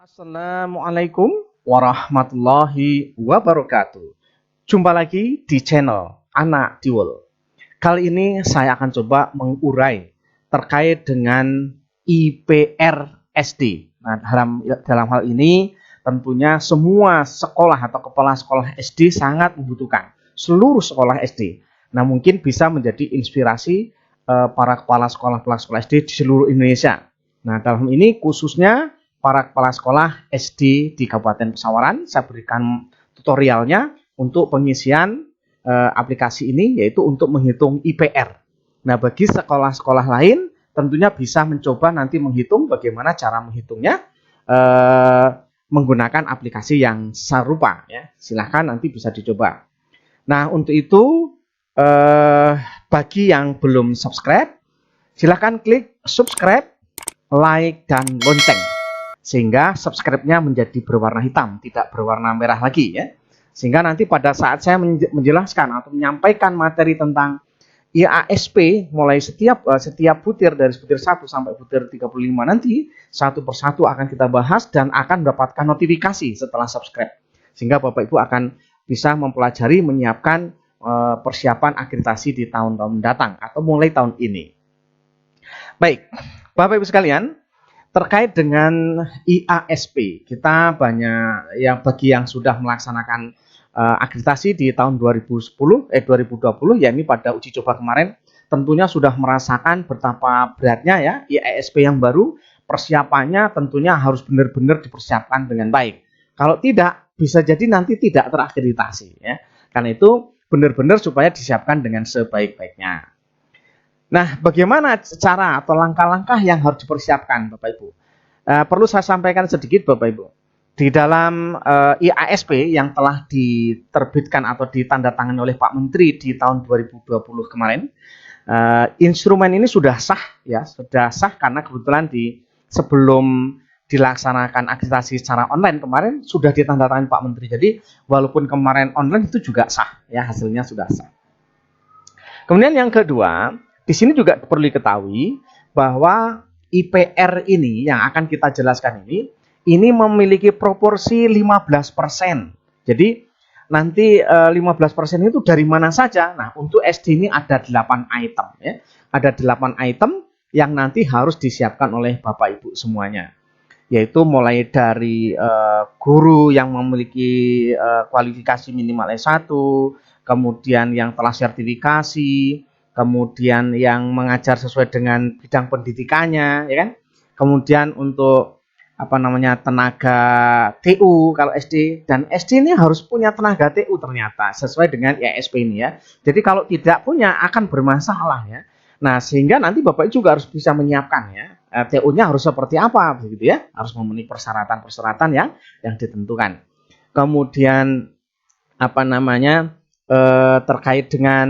Assalamualaikum warahmatullahi wabarakatuh. Jumpa lagi di channel Anak Tiwul. Kali ini saya akan coba mengurai terkait dengan IPR SD. Nah, dalam hal ini tentunya semua sekolah atau kepala sekolah SD sangat membutuhkan. Seluruh sekolah SD. Nah, mungkin bisa menjadi inspirasi para kepala sekolah SD di seluruh Indonesia. Nah, dalam ini khususnya para kepala sekolah SD di Kabupaten Pesawaran, saya berikan tutorialnya untuk pengisian aplikasi ini, yaitu untuk menghitung IPR. Nah, bagi sekolah-sekolah lain tentunya bisa mencoba nanti menghitung bagaimana cara menghitungnya menggunakan aplikasi yang serupa. Ya. Silahkan nanti bisa dicoba. Nah, untuk itu bagi yang belum subscribe, silahkan klik subscribe, like, dan lonceng. Sehingga subscribe-nya menjadi berwarna hitam, tidak berwarna merah lagi ya. Sehingga nanti pada saat saya menjelaskan atau menyampaikan materi tentang IASP mulai setiap butir dari butir 1 sampai butir 35 nanti satu persatu akan kita bahas dan akan mendapatkan notifikasi setelah subscribe. Sehingga Bapak Ibu akan bisa mempelajari menyiapkan persiapan akreditasi di tahun-tahun mendatang atau mulai tahun ini. Baik, Bapak Ibu sekalian, terkait dengan IASP, kita banyak yang bagi yang sudah melaksanakan akreditasi di tahun 2020 ya ini pada uji coba kemarin, tentunya sudah merasakan betapa beratnya ya IASP yang baru. Persiapannya tentunya harus benar-benar dipersiapkan dengan baik. Kalau tidak, bisa jadi nanti tidak terakreditasi ya. Karena itu benar-benar supaya disiapkan dengan sebaik-baiknya. Nah, bagaimana cara atau langkah-langkah yang harus dipersiapkan, Bapak Ibu? Perlu saya sampaikan sedikit, Bapak Ibu. Di dalam IASP yang telah diterbitkan atau ditandatangani oleh Pak Menteri di tahun 2020 kemarin, instrumen ini sudah sah, ya, sudah sah karena kebetulan sebelum dilaksanakan akreditasi secara online kemarin sudah ditandatangani Pak Menteri. Jadi, walaupun kemarin online itu juga sah, ya, hasilnya sudah sah. Kemudian yang kedua, di sini juga perlu diketahui bahwa IPR ini yang akan kita jelaskan ini memiliki proporsi 15%. Jadi nanti 15% itu dari mana saja? Nah, untuk SD ini ada 8 item ya. Ada 8 item yang nanti harus disiapkan oleh Bapak Ibu semuanya. Yaitu mulai dari guru yang memiliki kualifikasi minimal S1, kemudian yang telah sertifikasi, kemudian yang mengajar sesuai dengan bidang pendidikannya, ya kan? Kemudian untuk tenaga TU kalau SD, dan SD ini harus punya tenaga TU ternyata sesuai dengan IASP ini ya. Jadi kalau tidak punya akan bermasalah ya. Nah, sehingga nanti Bapak juga harus bisa menyiapkan ya. TU-nya harus seperti apa begitu ya? Harus memenuhi persyaratan-persyaratan yang ditentukan. Kemudian terkait dengan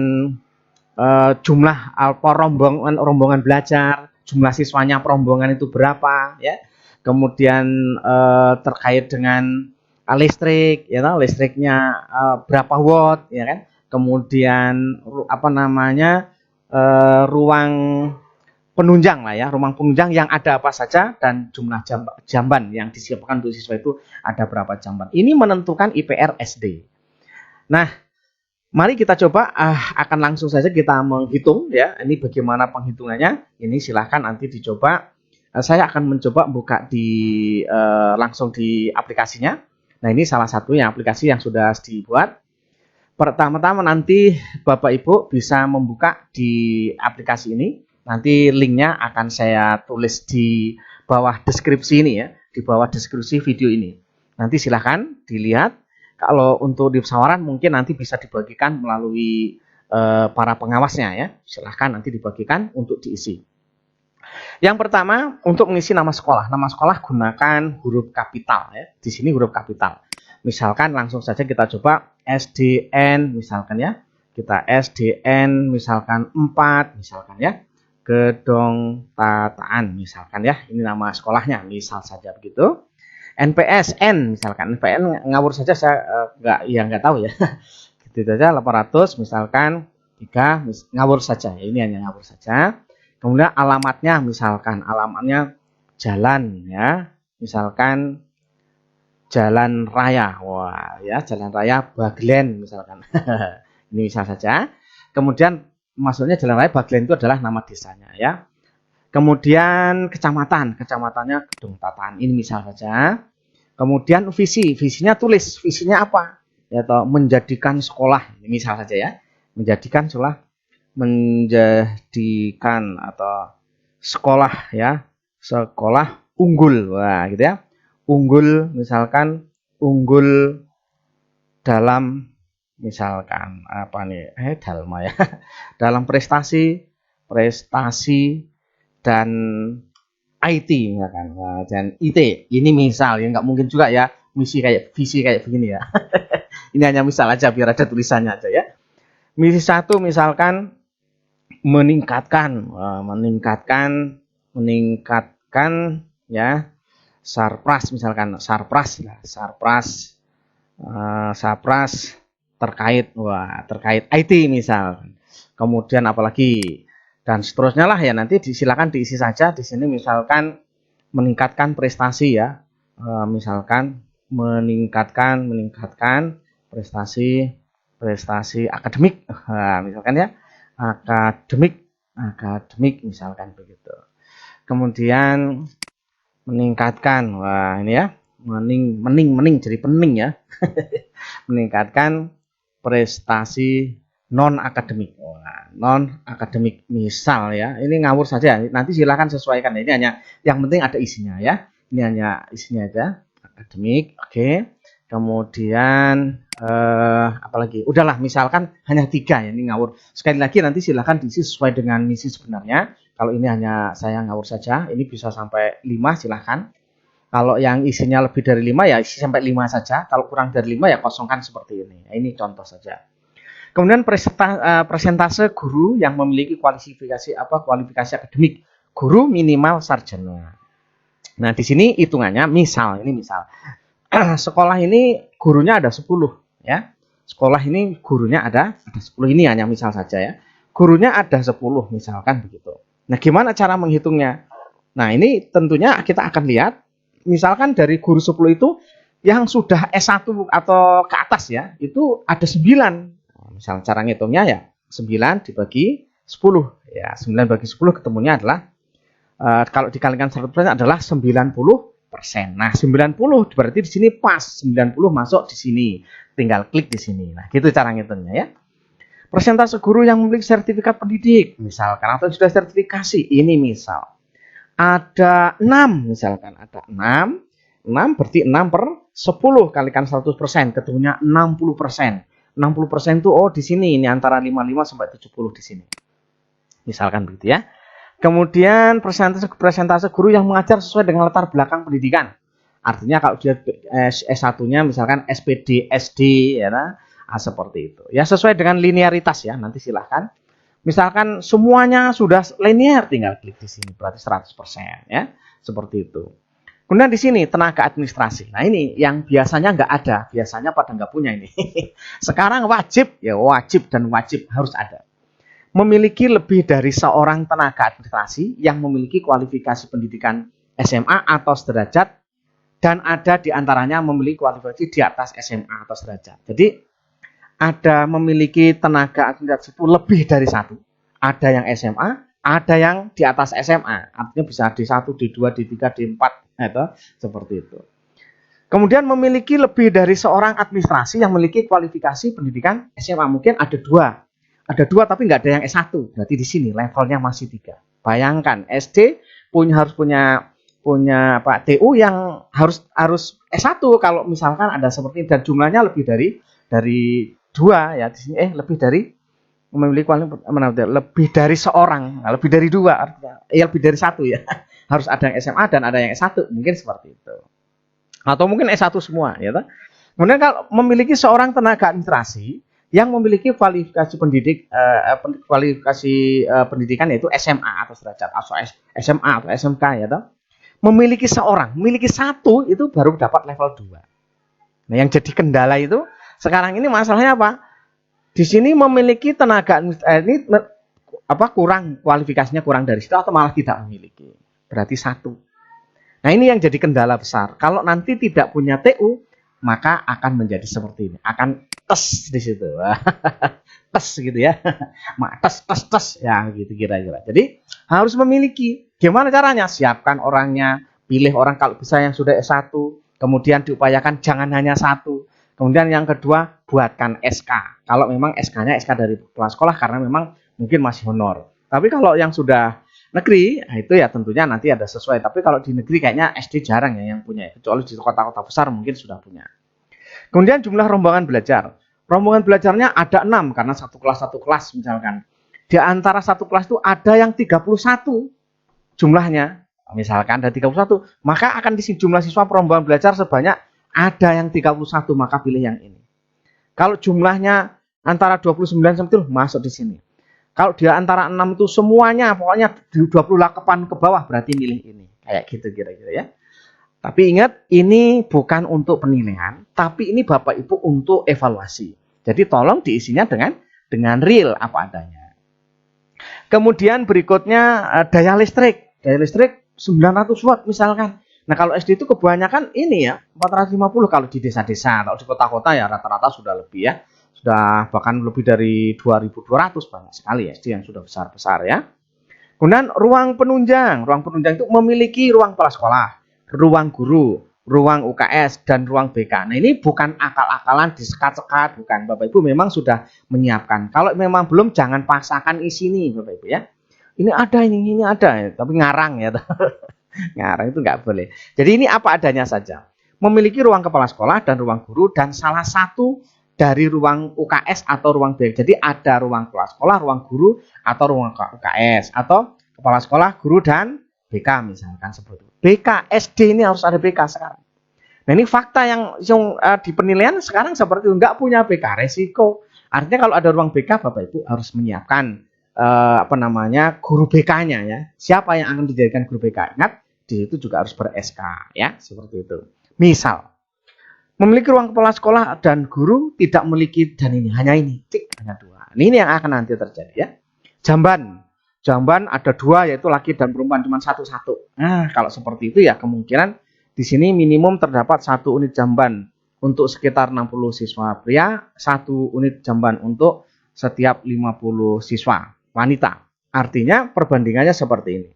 jumlah rombongan belajar, jumlah siswanya perombongan itu berapa ya. Kemudian terkait dengan listrik ya, listriknya berapa watt ya kan. Kemudian ruang penunjang lah ya, ruang penunjang yang ada apa saja dan jumlah jamban yang disiapkan untuk siswa itu ada berapa jamban. Ini menentukan IPR SD. Nah, mari kita coba akan langsung saja kita menghitung ya. Ini bagaimana penghitungannya? Ini silahkan nanti dicoba. Saya akan mencoba buka langsung di aplikasinya. Nah, ini salah satunya aplikasi yang sudah dibuat. Pertama-tama nanti Bapak Ibu bisa membuka di aplikasi ini. Nanti linknya akan saya tulis di bawah deskripsi ini ya, di bawah deskripsi video ini. Nanti silahkan dilihat. Kalau untuk di Pesawaran mungkin nanti bisa dibagikan melalui para pengawasnya ya. Silahkan nanti dibagikan untuk diisi. Yang pertama untuk mengisi nama sekolah. Nama sekolah gunakan huruf kapital ya. Di sini huruf kapital. Misalkan langsung saja kita coba SDN misalkan ya. Kita SDN misalkan 4 misalkan ya. Gedong Tataan misalkan ya. Ini nama sekolahnya misal saja begitu. NPSN misalkan, NPN ngawur saja saya nggak tahu ya. Gitu saja 800 misalkan 3 ngawur saja. Ini hanya ngawur saja. Kemudian alamatnya misalkan alamatnya jalan ya. Misalkan jalan raya. Wah, ya, jalan raya Baglen misalkan. Ini misal saja. Kemudian maksudnya jalan raya Baglen itu adalah nama desanya ya. Kemudian kecamatan, kecamatannya Gedung Tatan. Ini misal saja. Kemudian visinya tulis, visinya apa? Ya, atau menjadikan sekolah, ini misal saja ya. Menjadikan atau sekolah ya, sekolah unggul. Wah, gitu ya. Unggul misalkan unggul dalam misalkan apa nih? Dalma ya. Dalam prestasi dan IT ya kan. Nah, dan IT. Ini misal ya, nggak mungkin juga ya visi kayak begini ya. Ini hanya misal aja biar ada tulisannya aja ya. Misi 1 misalkan meningkatkan ya sarpras misalkan sarpras terkait IT misal. Kemudian apalagi dan seterusnya lah ya, nanti silakan diisi saja di sini misalkan meningkatkan prestasi ya. Misalkan meningkatkan prestasi akademik. Misalkan ya akademik misalkan begitu. Kemudian meningkatkan, wah ini ya, mening jadi pening ya. Meningkatkan prestasi non akademik. Non akademik misal ya. Ini ngawur saja. Nanti silakan sesuaikan. Ini hanya yang penting ada isinya ya. Ini hanya isinya aja. Akademik, oke. Kemudian apalagi? Udahlah, misalkan hanya 3 ya. Ini ngawur. Sekali lagi nanti silakan diisi sesuai dengan misi sebenarnya. Kalau ini hanya saya ngawur saja, ini bisa sampai 5 silahkan. Kalau yang isinya lebih dari 5 ya isi sampai 5 saja. Kalau kurang dari 5 ya kosongkan seperti ini. Ini contoh saja. Kemudian presentase guru yang memiliki kualifikasi akademik. Guru minimal sarjana. Nah, di sini hitungannya misal sekolah ini gurunya ada 10 ya. Sekolah ini gurunya ada 10. Ini hanya misal saja ya. Gurunya ada 10 misalkan begitu. Nah, gimana cara menghitungnya? Nah, ini tentunya kita akan lihat misalkan dari guru 10 itu yang sudah S1 atau ke atas ya, itu ada 9. Misal cara ngitungnya ya 9 dibagi 10 ya, 9 bagi 10 ketemunya adalah kalau dikalikan 100% adalah 90%. Nah, 90 berarti di sini pas 90 masuk di sini. Tinggal klik di sini. Nah, gitu cara ngitungnya ya. Persentase guru yang memiliki sertifikat pendidik misalkan atau sudah sertifikasi, ini misal ada 6 misalkan, ada 6 berarti 6/10 kalikan 100% ketemunya 60%. 60% itu di sini ini antara 55 sampai 70 di sini. Misalkan begitu ya. Kemudian persentase guru yang mengajar sesuai dengan latar belakang pendidikan. Artinya kalau dia S1-nya misalkan SPD, SD ya nah, seperti itu. Ya sesuai dengan linearitas ya, nanti silahkan. Misalkan semuanya sudah linear, tinggal klik di sini berarti 100% ya. Seperti itu. Kemudian di sini tenaga administrasi. Nah, ini yang biasanya nggak ada, biasanya pada nggak punya ini. Sekarang wajib harus ada. Memiliki lebih dari seorang tenaga administrasi yang memiliki kualifikasi pendidikan SMA atau sederajat dan ada di antaranya memiliki kualifikasi di atas SMA atau sederajat. Jadi ada memiliki tenaga administrasi itu lebih dari 1. Ada yang SMA, ada yang di atas SMA. Artinya bisa D1, D2, D3, D4 itu seperti itu. Kemudian memiliki lebih dari seorang administrasi yang memiliki kualifikasi pendidikan SMA. Mungkin ada 2. Ada 2 tapi nggak ada yang S1. Berarti di sini levelnya masih 3. Bayangkan SD harus punya TU yang harus S1 kalau misalkan ada seperti ini, dan jumlahnya lebih dari 2 ya di sini lebih dari memiliki kualifikasi lebih dari seorang, lebih dari 2 artinya lebih dari 1 ya. Harus ada yang SMA dan ada yang S1, mungkin seperti itu. Atau mungkin S1 semua ya. Kemudian kalau memiliki seorang tenaga administrasi yang memiliki kualifikasi pendidikan yaitu SMA atau sederajat atau SMA atau SMK ya toh. Memiliki 1 itu baru dapat level 2. Nah, yang jadi kendala itu sekarang ini masalahnya apa? Di sini memiliki tenaga ini kurang kualifikasinya kurang dari situ atau malah tidak memiliki. Berarti 1. Nah, ini yang jadi kendala besar. Kalau nanti tidak punya TU, maka akan menjadi seperti ini. Akan tes di situ. Tes gitu ya. Tes. Ya, gitu kira-kira. Jadi, harus memiliki. Gimana caranya? Siapkan orangnya, pilih orang kalau bisa yang sudah S1, kemudian diupayakan jangan hanya satu. Kemudian yang kedua, buatkan SK. Kalau memang SK-nya SK dari kepala sekolah karena memang mungkin masih honor. Tapi kalau yang sudah negeri, nah itu ya tentunya nanti ada sesuai. Tapi kalau di negeri kayaknya SD jarang ya yang punya. Kecuali di kota-kota besar mungkin sudah punya. Kemudian jumlah rombongan belajar. Rombongan belajarnya ada 6 karena satu kelas misalkan. Di antara satu kelas itu ada yang 31 jumlahnya. Misalkan ada 31, maka akan diisi jumlah siswa rombongan belajar sebanyak ada yang 31, maka pilih yang ini. Kalau jumlahnya antara 29 sampai 30 masuk di sini. Kalau dia antara 6 itu semuanya, pokoknya 28 ke bawah berarti milih ini. Kayak gitu kira-kira ya. Tapi ingat, ini bukan untuk penilaian, tapi ini Bapak Ibu untuk evaluasi. Jadi tolong diisinya dengan real apa adanya. Kemudian berikutnya daya listrik. Daya listrik 900 watt misalkan. Nah kalau SD itu kebanyakan ini ya 450 kalau di desa-desa. Kalau di kota-kota ya rata-rata sudah lebih ya. Sudah bahkan lebih dari 2.200 banyak sekali SD yang sudah besar-besar ya. Kemudian ruang penunjang. Ruang penunjang itu memiliki ruang kepala sekolah, ruang guru, ruang UKS, dan ruang BK. Nah ini bukan akal-akalan disekat-sekat, bukan. Bapak Ibu memang sudah menyiapkan. Kalau memang belum jangan paksakan isi nih Bapak Ibu ya. Ini ada, tapi ngarang ya. Ngarang itu nggak boleh. Jadi ini apa adanya saja. Memiliki ruang kepala sekolah dan ruang guru dan salah satu dari ruang UKS atau ruang BK. Jadi ada ruang kepala sekolah, ruang guru, atau ruang UKS, atau kepala sekolah, guru, dan BK misalkan seperti itu. BK, SD ini harus ada BK sekarang. Nah ini fakta yang di penilaian sekarang seperti itu. Nggak punya BK, resiko. Artinya kalau ada ruang BK, Bapak Ibu harus menyiapkan guru BK-nya ya. Siapa yang akan dijadikan guru BK? Ingat, di situ juga harus ber-SK ya, seperti itu. Misal memiliki ruang kepala sekolah dan guru tidak memiliki dan ini hanya ini, hanya 2. Ini yang akan nanti terjadi ya. Jamban ada 2 yaitu laki dan perempuan cuma satu-satu. Nah, kalau seperti itu ya kemungkinan di sini minimum terdapat 1 unit jamban untuk sekitar 60 siswa pria, 1 unit jamban untuk setiap 50 siswa wanita. Artinya perbandingannya seperti ini.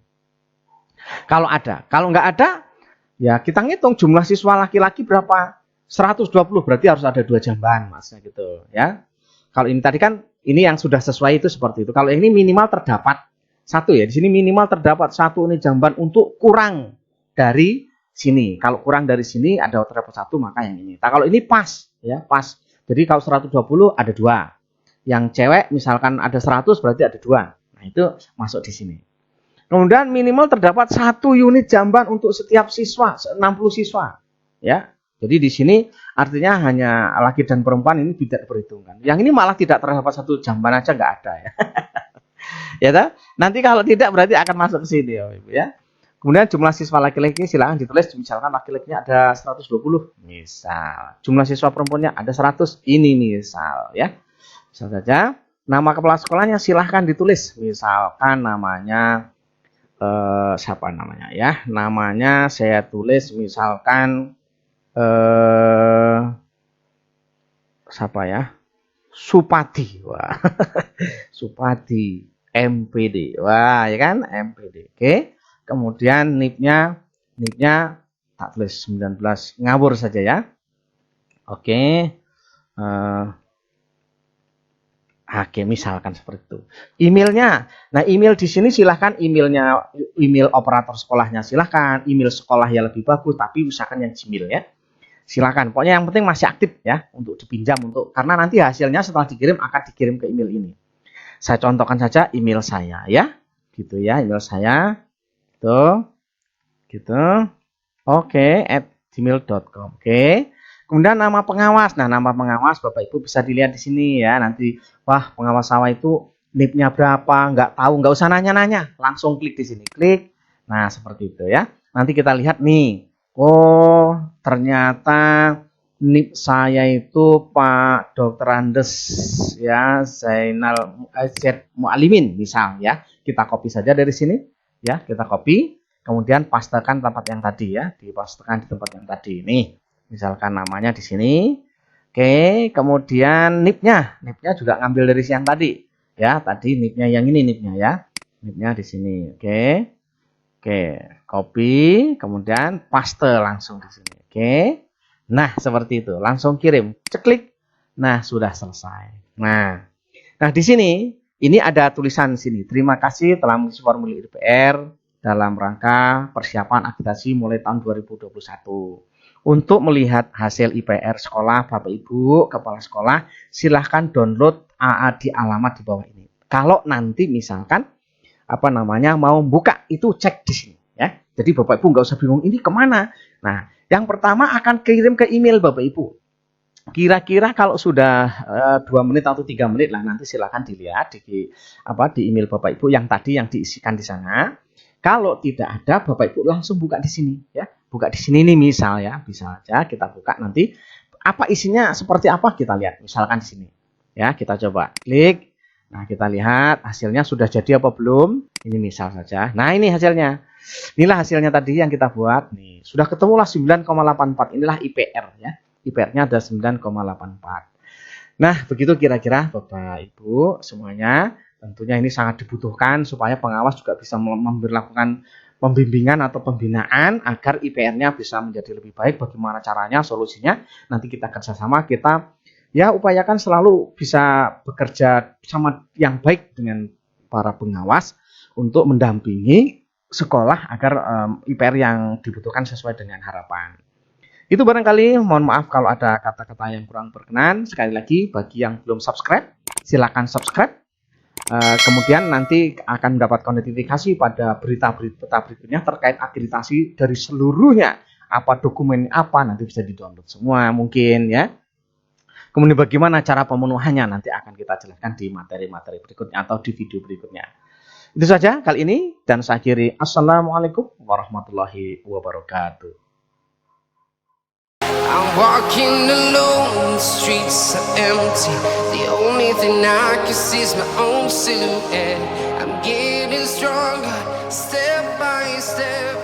Kalau nggak ada, ya kita ngitung jumlah siswa laki-laki berapa. 120 berarti harus ada 2 jamban masnya gitu ya. Kalau ini tadi kan ini yang sudah sesuai itu seperti itu. Kalau ini minimal terdapat 1 ya. Di sini minimal terdapat 1 unit jamban untuk kurang dari sini. Kalau kurang dari sini ada terdapat 1 maka yang ini. Nah, kalau ini pas ya, pas. Jadi kalau 120 ada 2. Yang cewek misalkan ada 100 berarti ada 2. Nah, itu masuk di sini. Kemudian minimal terdapat 1 unit jamban untuk setiap siswa, 60 siswa ya. Jadi di sini artinya hanya laki dan perempuan ini tidak diperhitungkan. Yang ini malah tidak terdapat 1 jamban aja nggak ada ya. Ya toh? Nanti kalau tidak berarti akan masuk ke sini ya, Ibu ya. Kemudian jumlah siswa laki-laki silakan ditulis, misalkan laki-lakinya ada 120 misal. Jumlah siswa perempuannya ada 100 ini misal ya. Misal saja nama kepala sekolahnya silahkan ditulis. Misalkan namanya siapa namanya ya? Namanya saya tulis misalkan siapa ya? Supadi. Wah. Supadi MPD. Wah, ya kan? MPD. Oke. Kemudian NIP-nya tak tulis 19 ngawur saja ya. Oke. Oke, misalkan seperti itu. Emailnya, nah email di sini silahkan email operator sekolahnya silahkan, email sekolah yang lebih bagus, tapi usahakan yang Gmail ya. Silakan. Pokoknya yang penting masih aktif ya untuk dipinjam karena nanti hasilnya setelah dikirim akan dikirim ke email ini. Saya contohkan saja email saya ya. Gitu ya, email saya. Gitu. Oke, @gmail.com. Oke. Kemudian nama pengawas. Nah, nama pengawas Bapak Ibu bisa dilihat di sini ya. Nanti wah, pengawas sawah itu NIP-nya berapa? Nggak tahu, nggak usah nanya-nanya. Langsung klik di sini. Klik. Nah, seperti itu ya. Nanti kita lihat nih. Oh, ternyata NIP saya itu Pak Dr. Andes ya, Zainal Z Mualimin misal ya. Kita copy saja dari sini ya, kita copy. kemudian pastekan tempat yang tadi ya, dipastekan di tempat yang tadi. Nih, misalkan namanya di sini. Oke, kemudian nipnya juga ngambil dari yang tadi. Ya, tadi nipnya yang ini nipnya ya. Nipnya di sini. Oke. Oke, copy, kemudian paste langsung di sini. Oke. Nah, seperti itu. Langsung kirim. Ceklik. Nah, sudah selesai. Nah, di sini ini ada tulisan sini. Terima kasih telah mengisi formulir IPR dalam rangka persiapan akreditasi mulai tahun 2021. Untuk melihat hasil IPR sekolah Bapak Ibu Kepala Sekolah, silahkan download AA di alamat di bawah ini. Kalau nanti misalkan mau buka, itu cek di sini ya. Jadi Bapak Ibu nggak usah bingung ini kemana. Nah, yang pertama akan kirim ke email Bapak Ibu. Kira-kira kalau sudah 2 menit atau 3 menit lah, nanti silahkan dilihat di email Bapak Ibu yang tadi yang diisikan di sana. Kalau tidak ada, Bapak Ibu langsung buka di sini ya. Buka di sini nih misal ya, bisa aja kita buka nanti apa isinya seperti apa kita lihat. Misalkan di sini. Ya, kita coba klik. Nah, kita lihat hasilnya sudah jadi apa belum? Ini misal saja. Nah, ini hasilnya. Inilah hasilnya tadi yang kita buat. Nih, sudah ketemulah 9,84. Inilah IPR ya. IPR-nya ada 9,84. Nah, begitu kira-kira Bapak Ibu semuanya. Tentunya ini sangat dibutuhkan supaya pengawas juga bisa melakukan pembimbingan atau pembinaan agar IPR-nya bisa menjadi lebih baik. Bagaimana caranya, solusinya, nanti kita kerjasama, kita ya upayakan selalu bisa bekerja sama yang baik dengan para pengawas untuk mendampingi sekolah agar IPR yang dibutuhkan sesuai dengan harapan. Itu barangkali, mohon maaf kalau ada kata-kata yang kurang berkenan. Sekali lagi, bagi yang belum subscribe, silakan subscribe. Kemudian nanti akan mendapat notifikasi pada berita-berita berikutnya terkait akreditasi dari seluruhnya. Apa dokumen apa nanti bisa di-download semua mungkin ya. Kemudian bagaimana cara pemenuhannya nanti akan kita jelaskan di materi-materi berikutnya atau di video berikutnya. Itu saja kali ini dan saya akhiri. Assalamualaikum warahmatullahi wabarakatuh. I'm walking alone, the streets are empty. The only thing I can see is my own silhouette. I'm getting stronger, step by step.